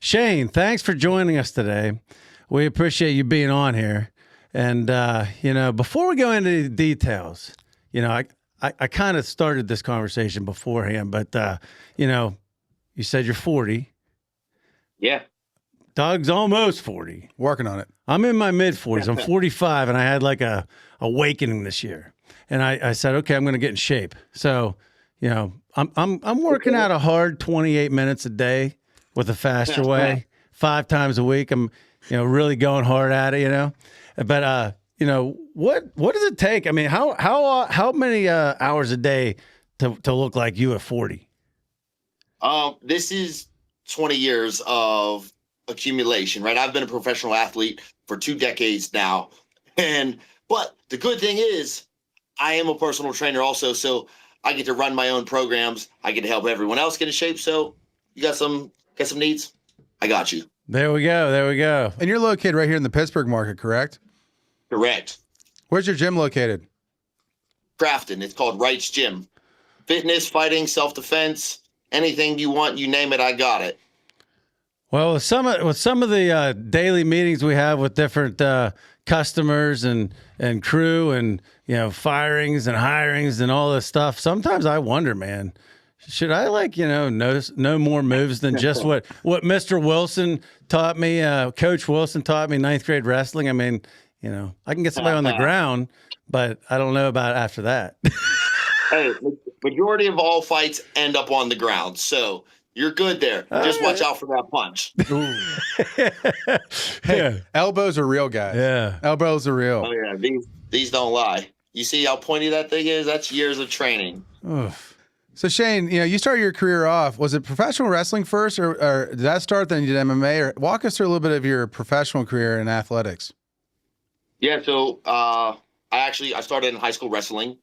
Shane, thanks for joining us today. We appreciate you being on here. And, before we go into the details, I kind of started this conversation beforehand, but, you said you're 40. Yeah. Doug's almost 40. Working on it. I'm in my mid-40s. I'm 45, and I had like a awakening this year. And I said, okay, I'm going to get in shape. So, I'm working out a hard 28 minutes a day with a faster way, 5 times a week. I'm, really going hard at it, But, what does it take? I mean, how many hours a day to look like you at 40? This is 20 years of accumulation, right? I've been a professional athlete for 2 decades now. But the good thing is I am a personal trainer also, so I get to run my own programs. I get to help everyone else get in shape. So you got some needs? I got you. There we go. And you're located right here in the Pittsburgh market, correct? Correct. Where's your gym located? Crafton. It's called Wright's Gym. Fitness, fighting, self-defense, anything you want, you name it, I got it. Well, with some of the daily meetings we have with different customers and crew and firings and hirings and all this stuff, sometimes I wonder, man, should I know more moves than just what Mr. Wilson taught me, Coach Wilson taught me 9th grade wrestling? I mean, I can get somebody on the ground, but I don't know about after that. Hey, majority of all fights end up on the ground, so you're good there. Just watch out for that punch. Hey, elbows are real, guys. Yeah. Elbows are real. Oh, yeah. These don't lie. You see how pointy that thing is? That's years of training. Oof. So, Shane, you started your career off. Was it professional wrestling first, or did that start, then you did MMA? Or walk us through a little bit of your professional career in athletics. Yeah, so I started in high school wrestling.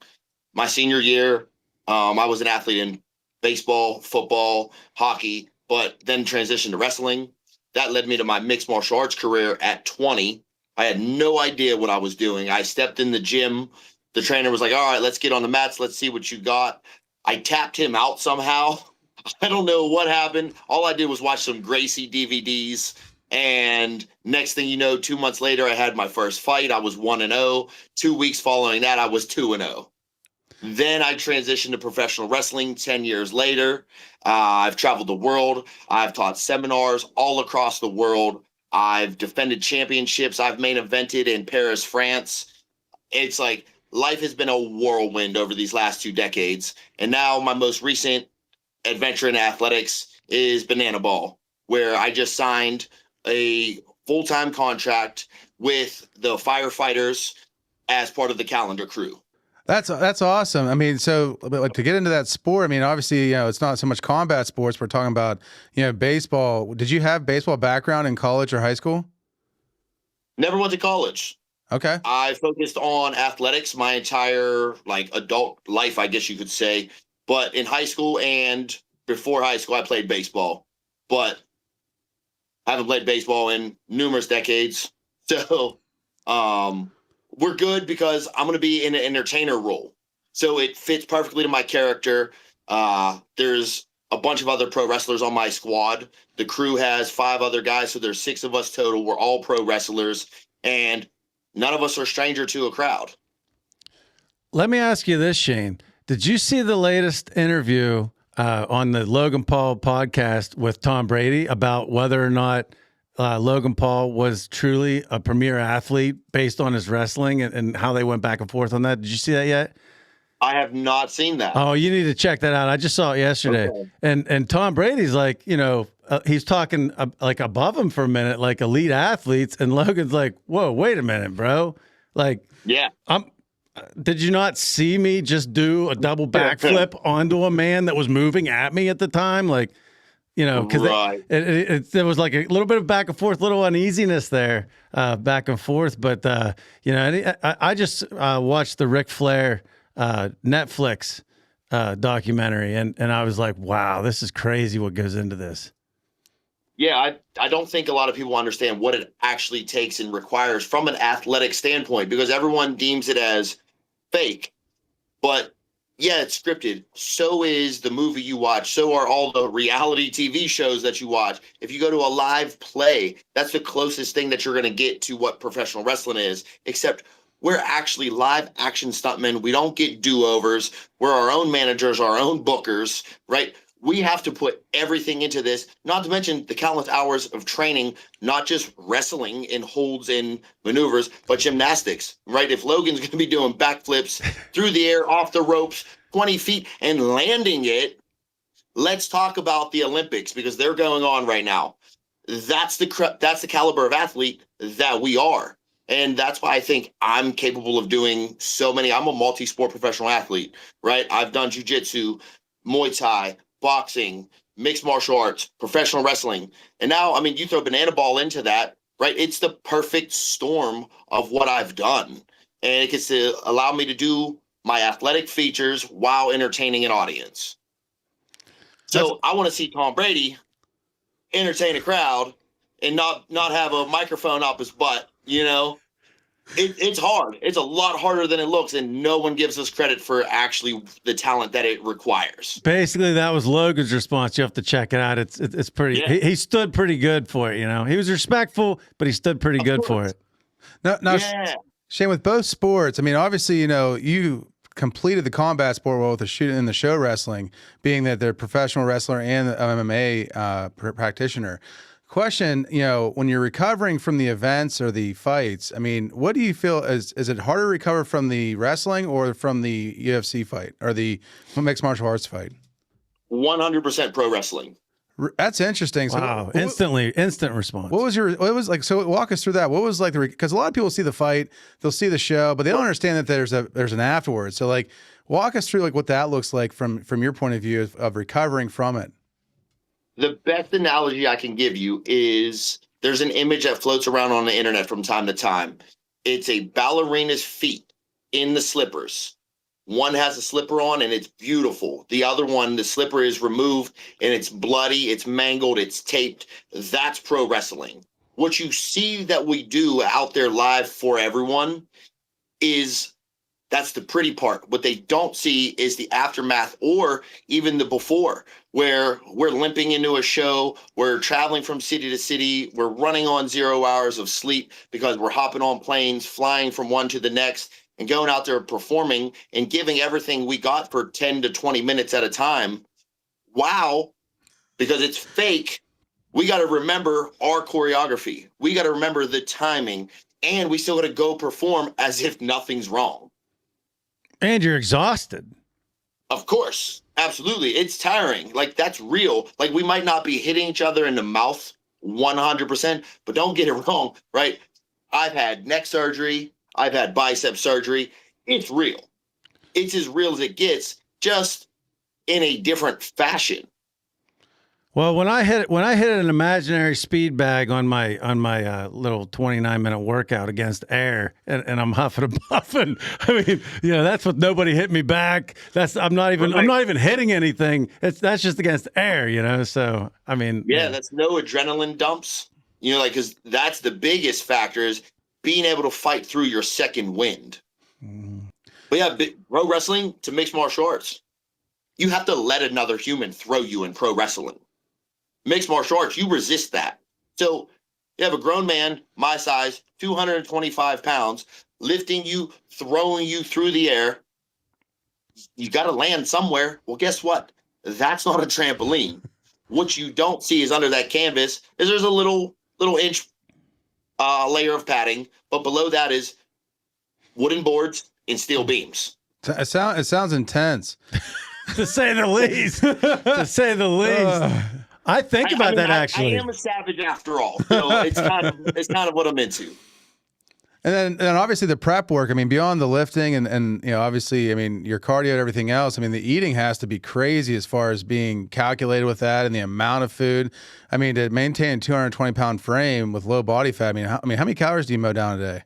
My senior year, I was an athlete in baseball, football, hockey, but then transitioned to wrestling. That led me to my mixed martial arts career at 20. I had no idea what I was doing. I stepped in the gym. The trainer was like, all right, let's get on the mats. Let's see what you got. I tapped him out somehow. I don't know what happened. All I did was watch some Gracie DVDs. And next thing you know, 2 months later, I had my first fight. I was 1-0. 2 weeks following that, I was 2-0. Then I transitioned to professional wrestling 10 years later. I've traveled the world. I've taught seminars all across the world. I've defended championships. I've main evented in Paris, France. It's like life has been a whirlwind over these last 2 decades. And now my most recent adventure in athletics is Banana Ball, where I just signed a full-time contract with the firefighters as part of the calendar crew. That's awesome. I mean, so to get into that sport, I mean, obviously, it's not so much combat sports. We're talking about, baseball. Did you have baseball background in college or high school? Never went to college. Okay. I focused on athletics my entire adult life, I guess you could say. But in high school and before high school, I played baseball. But I haven't played baseball in numerous decades. So, we're good because I'm going to be in an entertainer role. So it fits perfectly to my character. There's a bunch of other pro wrestlers on my squad. The crew has 5 other guys, so there's 6 of us total. We're all pro wrestlers, and none of us are stranger to a crowd. Let me ask you this, Shane. Did you see the latest interview on the Logan Paul podcast with Tom Brady about whether or not Logan Paul was truly a premier athlete based on his wrestling and how they went back and forth on that? Did you see that yet? I have not seen that. Oh, you need to check that out. I just saw it yesterday. Okay. And Tom Brady's like, he's talking like above him for a minute, like elite athletes. And Logan's like, whoa, wait a minute, bro. Like, yeah, did you not see me just do a double backflip onto a man that was moving at me at the time? Like, because right. there was like a little bit of back and forth, little uneasiness there, back and forth. But, I just watched the Ric Flair Netflix documentary, and I was like, wow, this is crazy what goes into this. Yeah, I don't think a lot of people understand what it actually takes and requires from an athletic standpoint, because everyone deems it as fake. But yeah, it's scripted. So is the movie you watch. So are all the reality TV shows that you watch. If you go to a live play, that's the closest thing that you're going to get to what professional wrestling is, except we're actually live action stuntmen. We don't get do-overs. We're our own managers, our own bookers, right? We have to put everything into this, not to mention the countless hours of training, not just wrestling and holds and maneuvers, but gymnastics, right? If Logan's going to be doing backflips through the air, off the ropes, 20 feet, and landing it, let's talk about the Olympics because they're going on right now. That's the caliber of athlete that we are. And that's why I think I'm capable of doing so many. I'm a multi-sport professional athlete, right? I've done jiu-jitsu, Muay Thai, boxing, mixed martial arts, professional wrestling. And now, I mean, you throw banana ball into that, right? It's the perfect storm of what I've done. And it gets to allow me to do my athletic features while entertaining an audience. So I want to see Tom Brady entertain a crowd and not have a microphone up his butt, you know? It's hard. It's a lot harder than it looks, and no one gives us credit for actually the talent that it requires. Basically, that was Logan's response. You have to check it out. It's pretty. Yeah. He stood pretty good for it. You know, he was respectful, but he stood pretty good for it. Now, Yeah. Shane, with both sports, I mean, obviously, you know, you completed the combat sport well with the shooting and the show wrestling, being that they're a professional wrestler and an MMA practitioner. Question, you know, when you're recovering from the events or the fights, I mean, what do you feel is it harder to recover from the wrestling or from the UFC fight or the mixed martial arts fight? 100% pro wrestling. That's interesting. Wow! So instant response. what was like? So walk us through that. What was like because a lot of people see the fight, they'll see the show, but they don't understand that there's an afterwards. So like, walk us through like what that looks like from your point of view of recovering from it. The best analogy I can give you is there's an image that floats around on the internet from time to time. It's a ballerina's feet in the slippers. One has a slipper on and it's beautiful. The other one, the slipper is removed and it's bloody, it's mangled, it's taped. That's pro wrestling. What you see that we do out there live for everyone that's the pretty part. What they don't see is the aftermath or even the before, where we're limping into a show, we're traveling from city to city, we're running on 0 hours of sleep because we're hopping on planes, flying from one to the next, and going out there performing and giving everything we got for 10 to 20 minutes at a time. Wow, because it's fake. We got to remember our choreography. We got to remember the timing, and we still got to go perform as if nothing's wrong. And you're exhausted. Of course. Absolutely. It's tiring. Like, that's real. Like, we might not be hitting each other in the mouth 100%, but don't get it wrong, right? I've had neck surgery. I've had bicep surgery. It's real. It's as real as it gets, just in a different fashion. Well, when I hit an imaginary speed bag on my little 29-minute workout against air, and I'm huffing and puffing. I mean, you know, that's what nobody hit me back. I'm not even hitting anything. That's just against air, you know. So I mean, yeah, that's no adrenaline dumps. You know, like, because that's the biggest factor is being able to fight through your second wind. But yeah, pro wrestling to mixed martial arts, you have to let another human throw you in pro wrestling. Mixed martial arts, you resist that. So you have a grown man, my size, 225 pounds, lifting you, throwing you through the air. You got to land somewhere. Well, guess what? That's not a trampoline. What you don't see is under that canvas is there's a little inch layer of padding, but below that is wooden boards and steel beams. It sounds intense. to say the least. To say the least. I think about that actually. I am a savage after all, so it's kind of what I'm into. And then obviously the prep work. I mean, beyond the lifting and you know, obviously, I mean, your cardio and everything else. I mean, the eating has to be crazy as far as being calculated with that and the amount of food. I mean, to maintain a 220-pound frame with low body fat. I mean, how many calories do you mow down a day?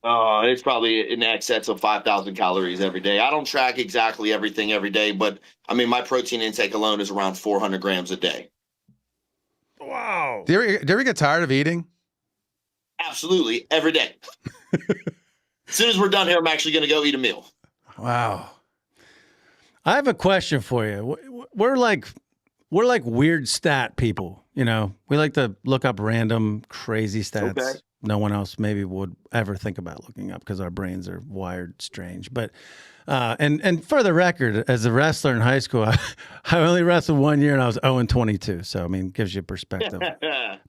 It's probably in excess of 5,000 calories every day. I don't track exactly everything every day, but I mean, my protein intake alone is around 400 grams a day. Wow. Do you ever get tired of eating? Absolutely. Every day. As soon as we're done here, I'm actually going to go eat a meal. Wow. I have a question for you. We're like weird stat people, you know. We like to look up random crazy stats. Okay. No one else maybe would ever think about looking up because our brains are wired strange. But and for the record, as a wrestler in high school, I only wrestled 1 year and I was 0-22. So I mean, gives you perspective.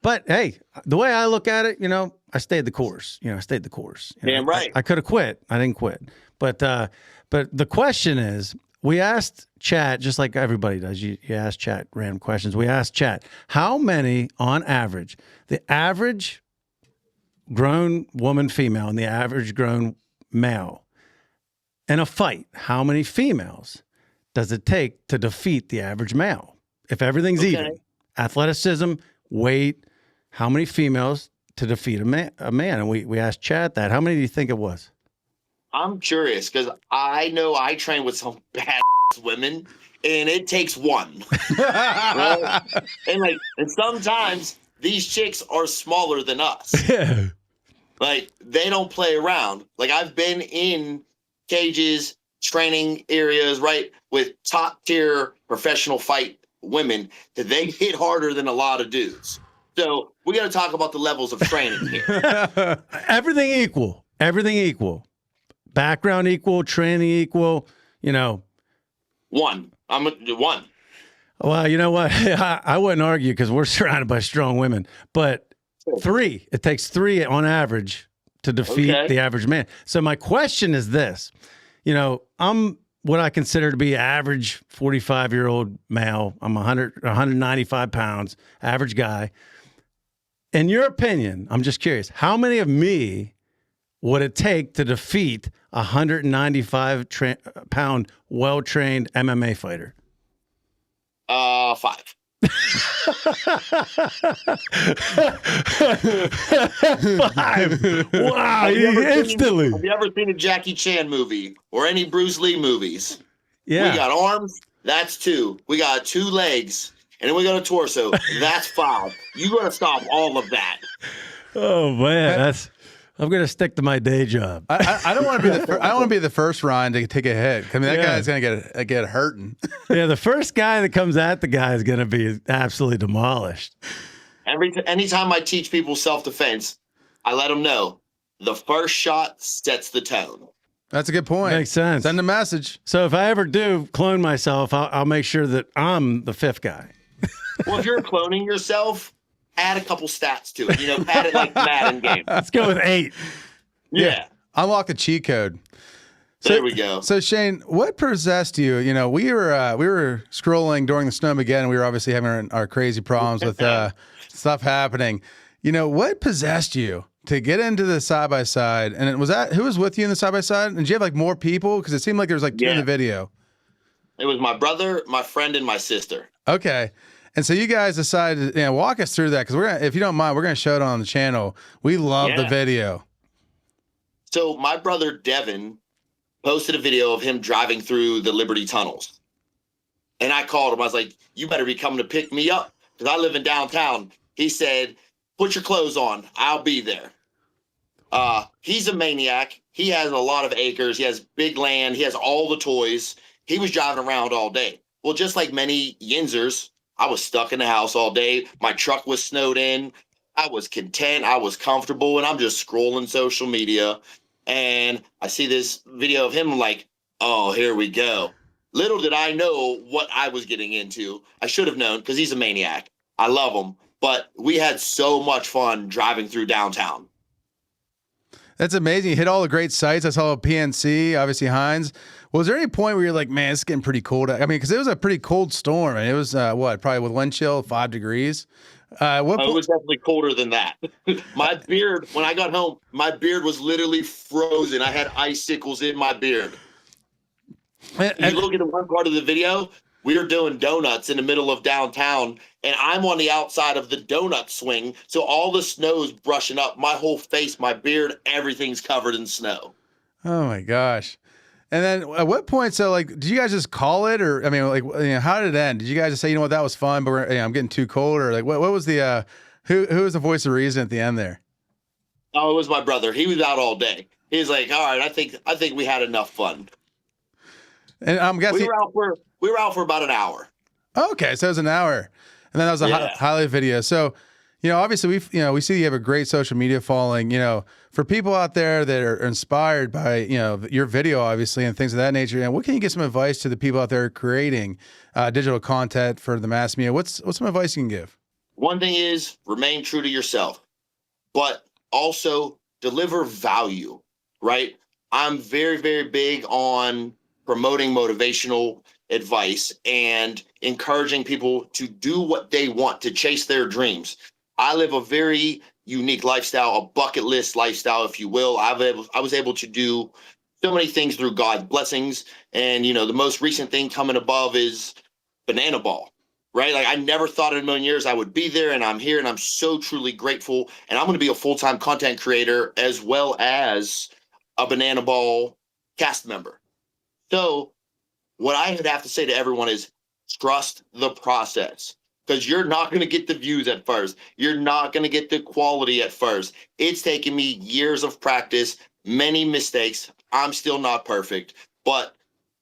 But hey, the way I look at it, you know, I stayed the course. You know, I stayed the course. You know, Damn right. I could have quit. I didn't quit. But the question is, we asked chat, just like everybody does. You ask chat random questions. We asked chat, how many on average, the average grown woman female and the average grown male in a fight, how many females does it take to defeat the average male? If everything's even, athleticism, weight, how many females to defeat a man? And we asked chat that. How many do you think it was? I'm curious because I know I train with some bad women, and it takes one. Right? And sometimes these chicks are smaller than us. Yeah. Like, they don't play around. Like, I've been in cages, training areas, right, with top tier professional fight women that they hit harder than a lot of dudes. So we got to talk about the levels of training here. Everything equal. Everything equal. Background equal, training equal, you know. One. I'm a one. Well, you know what? I wouldn't argue because we're surrounded by strong women. But three. It takes three on average to defeat the average man. So my question is this. You know, I'm what I consider to be average 45-year-old male. I'm 195 pounds, average guy. In your opinion, I'm just curious, how many of me would it take to defeat a 195-pound, well-trained MMA fighter? 5. 5. Wow, instantly. Have you ever seen a Jackie Chan movie or any Bruce Lee movies? Yeah. We got arms, that's 2. We got 2 legs, and then we got a torso, that's 5. You got to stop all of that. Oh man, I'm gonna stick to my day job. I don't want to be I don't want to be the first Ryan to take a hit. I mean, that guy's gonna get hurting. Yeah, the first guy that comes at the guy is gonna be absolutely demolished. Anytime I teach people self-defense, I let them know the first shot sets the tone. That's a good point. Makes sense. Send a message. So if I ever do clone myself, I'll make sure that I'm the 5th guy. Well, if you're cloning yourself, add a couple stats to it. You know, add it like Madden game. Let's go with 8. Yeah. Unlock the cheat code. There we go. So Shane, what possessed you? You know, we were scrolling during the Snowmageddon, and we were obviously having our crazy problems with stuff happening. You know, what possessed you to get into the side by side? And who was with you in the side by side? And did you have like more people? Because it seemed like there was like 2 in the video. It was my brother, my friend, and my sister. Okay. And so you guys decided, walk us through that, because if you don't mind, we're gonna show it on the channel. We love the video. So my brother Devin posted a video of him driving through the Liberty tunnels, and I called him. I was like, "You better be coming to pick me up because I live in downtown." He said, "Put your clothes on. I'll be there." He's a maniac. He has a lot of acres. He has big land. He has all the toys. He was driving around all day. Well, just like many Yinzers, I was stuck in the house all day. My truck was snowed in. I was content. I was comfortable. And I'm just scrolling social media. And I see this video of him. I'm like, oh, here we go. Little did I know what I was getting into. I should have known because he's a maniac. I love him. But we had so much fun driving through downtown. That's amazing. You hit all the great sites. I saw PNC, obviously Hines. Was there any point where you're like, man, it's getting pretty cold? I mean, because it was a pretty cold storm, and it was probably with wind chill, 5 degrees. It was definitely colder than that. My beard, when I got home, my beard was literally frozen. I had icicles in my beard. You look at the one part of the video, we were doing donuts in the middle of downtown, and I'm on the outside of the donut swing, so all the snow's brushing up. My whole face, my beard, everything's covered in snow. Oh my gosh. And then at what point, so like, did you guys just call it, or, I mean, like, how did it end? Did you guys just say, you know what, that was fun, but I'm getting too cold, or like, what was the, who was the voice of reason at the end there? Oh, it was my brother. He was out all day. He was like, all right, I think we had enough fun. And I'm guessing we were out for about an hour. Okay, so it was an hour, and then that was a highlight video. So, obviously we see you have a great social media following. For people out there that are inspired by your video, obviously, and things of that nature. What can you give some advice to the people out there creating digital content for the mass media? What's some advice you can give? One thing is remain true to yourself, but also deliver value. Right? I'm very, very big on promoting motivational advice and encouraging people to do what they want, to chase their dreams. I live a very unique lifestyle, a bucket list lifestyle, if you will. I was able to do so many things through God's blessings. And, the most recent thing coming above is Banana Ball, right? Like I never thought in a million years I would be there, and I'm here, and I'm so truly grateful. And I'm going to be a full-time content creator as well as a Banana Ball cast member. So what I would have to say to everyone is trust the process, because you're not going to get the views at first. You're not going to get the quality at first. It's taken me years of practice, many mistakes. I'm still not perfect, but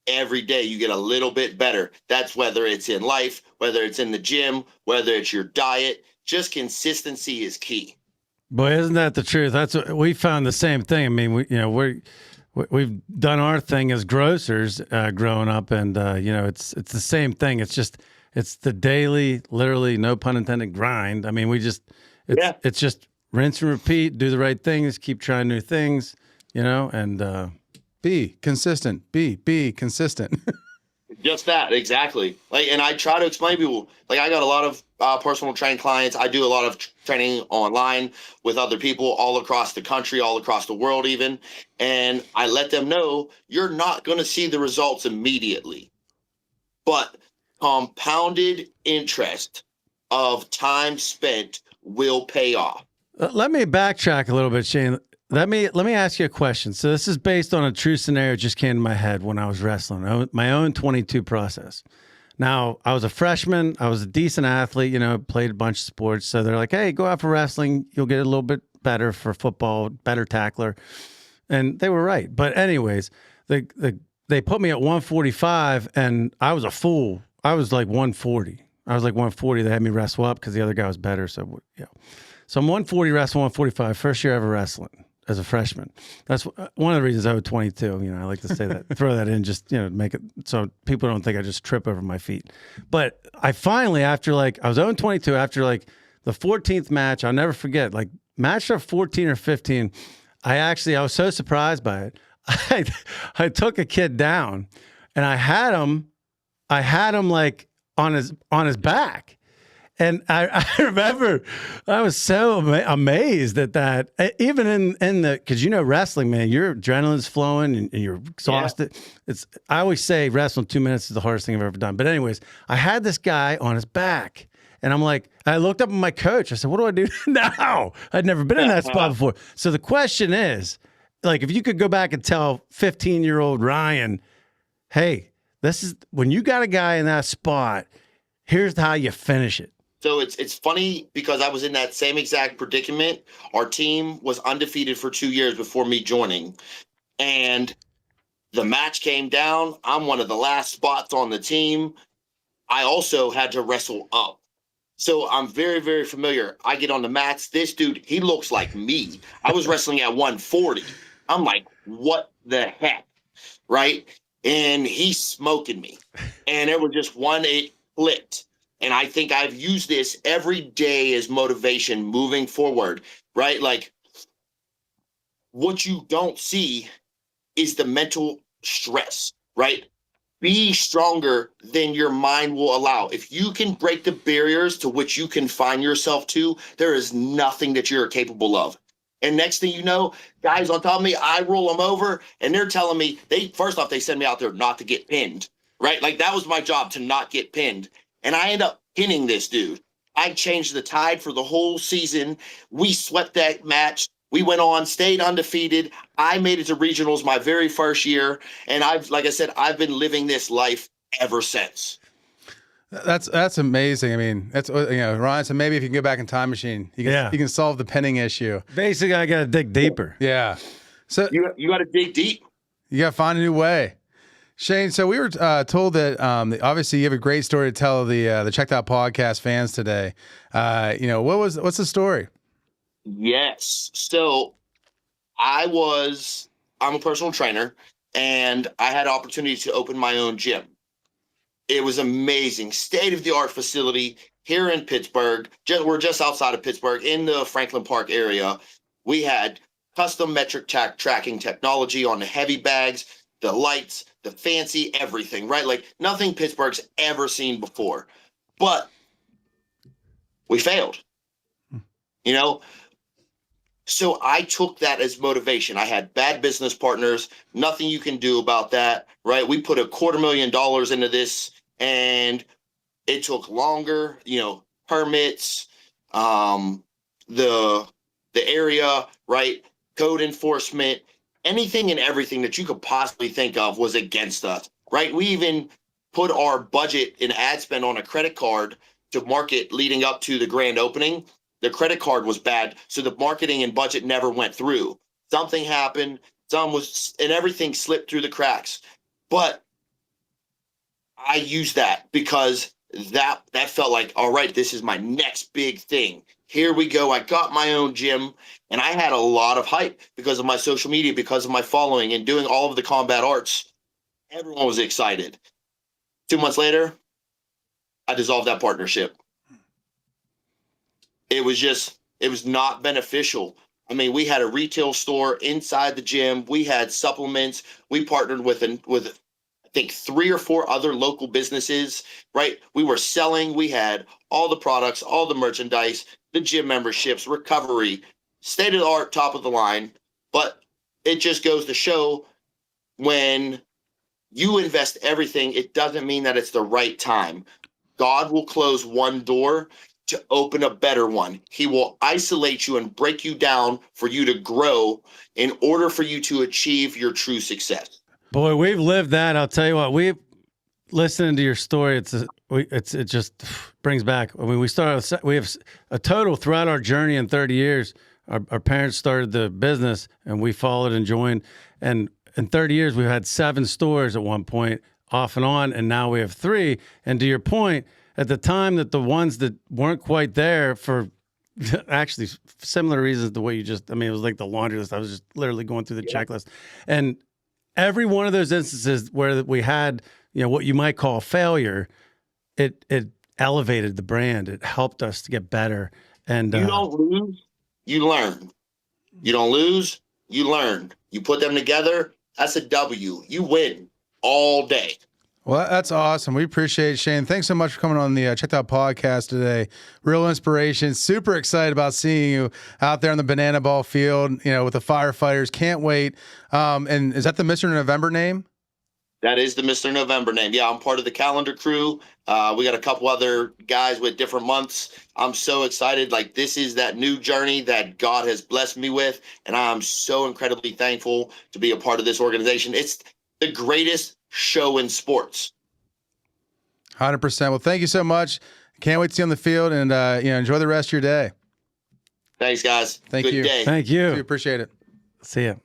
every day you get a little bit better. That's whether it's in life, whether it's in the gym, whether it's your diet. Just consistency is key. Boy, isn't that the truth? That's what we found, the same thing. I mean, we've done our thing as grocers growing up, and it's the same thing. It's the daily, literally, no pun intended, grind. I mean, it's just rinse and repeat, do the right things, keep trying new things, and be consistent. Be consistent. Just that, exactly. And I try to explain to people, I got a lot of personal training clients. I do a lot of training online with other people all across the country, all across the world even. And I let them know you're not going to see the results immediately, but compounded interest of time spent will pay off. Let me backtrack a little bit, Shane. Let me ask you a question. So this is based on a true scenario that just came to my head when I was wrestling, my own 22 process. Now, I was a freshman. I was a decent athlete, played a bunch of sports. So they're like, hey, go out for wrestling. You'll get a little bit better for football, better tackler. And they were right. But anyways, they put me at 145, and I was a fool. I was like 140. I was like 140. They had me wrestle up because the other guy was better. So, So I'm 140 wrestling, 145. First year ever wrestling as a freshman. That's one of the reasons I was 22. I like to say that, throw that in, just, make it so people don't think I just trip over my feet. But I finally, after I was 0-22, after the 14th match, I'll never forget, match of 14 or 15, I was so surprised by it. I took a kid down, and I had him on his back. And I remember I was so amazed at that. Even in the, because wrestling, man, your adrenaline's flowing and you're exhausted. Yeah. I always say wrestling 2 minutes is the hardest thing I've ever done. But anyways, I had this guy on his back, and I'm like, I looked up at my coach. I said, what do I do now? I'd never been in that spot before. So the question is, if you could go back and tell 15-year-old Ryan, hey, this is when you got a guy in that spot, here's how you finish it. So it's funny because I was in that same exact predicament. Our team was undefeated for 2 years before me joining. And the match came down. I'm one of the last spots on the team. I also had to wrestle up. So I'm very, very familiar. I get on the mats. This dude, he looks like me. I was wrestling at 140. I'm like, what the heck? Right? And he's smoking me. And it was just it clicked. And I think I've used this every day as motivation moving forward, right? What you don't see is the mental stress, right? Be stronger than your mind will allow. If you can break the barriers to which you confine yourself to, there is nothing that you're capable of. And next thing you know, guys on top of me, I roll them over, and they're telling me, first off, they send me out there not to get pinned, right? That was my job, to not get pinned. And I end up pinning this dude. I changed the tide for the whole season. We swept that match. We went on, stayed undefeated. I made it to regionals my very first year. And like I said, I've been living this life ever since. That's amazing. I mean, that's, Ryan, so maybe if you can go back in time machine, you can solve the pinning issue. Basically, I got to dig deeper. Yeah. So you got to dig deep. You got to find a new way. Shane, so we were told that obviously you have a great story to tell the Checked Out Podcast fans today. What's the story? Yes. So I'm a personal trainer, and I had opportunity to open my own gym. It was amazing, state-of-the-art facility here in Pittsburgh. We're just outside of Pittsburgh in the Franklin Park area. We had custom metric tracking technology on the heavy bags, the lights, the fancy everything, right? Like nothing Pittsburgh's ever seen before. But we failed, you know? So I took that as motivation. I had bad business partners, nothing you can do about that, right? We put $250,000 into this, and it took longer, permits, the area, right? Code enforcement, anything and everything that you could possibly think of was against us, right? We even put our budget in ad spend on a credit card to market leading up to the grand opening. The credit card was bad, so the marketing and budget never went through. Something happened, and everything slipped through the cracks. But I used that because that felt like, all right, this is my next big thing. Here we go. I got my own gym, and I had a lot of hype because of my social media, because of my following, and doing all of the combat arts. Everyone was excited. 2 months later, I dissolved that partnership. It was not beneficial. I mean, we had a retail store inside the gym. We had supplements. We partnered with I think 3 or 4 other local businesses, right? We were selling. We had all the products, all the merchandise, the gym memberships, recovery, state of the art, top of the line. But it just goes to show, when you invest everything, it doesn't mean that it's the right time. God will close one door to open a better one. He will isolate you and break you down for you to grow in order for you to achieve your true success. Boy, we've lived that. I'll tell you what, we've listening to your story. It just brings back. I mean, we have a total throughout our journey in 30 years. Our parents started the business and we followed and joined. And in 30 years, we've had 7 stores at one point, off and on. And now we have 3. And to your point, at the time that the ones that weren't quite there for actually similar reasons to what you just, I mean, it was like the laundry list. I was just literally going through the checklist. And every one of those instances where we had, what you might call failure, it elevated the brand. It helped us to get better. And you don't lose, you learn. You don't lose, you learn. You put them together, that's a W. You win all day. Well, that's awesome. We appreciate it, Shane. Thanks so much for coming on the Checked Out Podcast today. Real inspiration. Super excited about seeing you out there on the banana ball field, with the firefighters. Can't wait. And is that the Mr. November name? That is the Mr. November name. Yeah, I'm part of the calendar crew. We got a couple other guys with different months. I'm so excited. Like, this is that new journey that God has blessed me with, and I'm so incredibly thankful to be a part of this organization. It's the greatest show in sports. 100%. Well, thank you so much. Can't wait to see you on the field, and enjoy the rest of your day. Thanks, guys. Thank Good you. day. thank you. We appreciate it. See ya.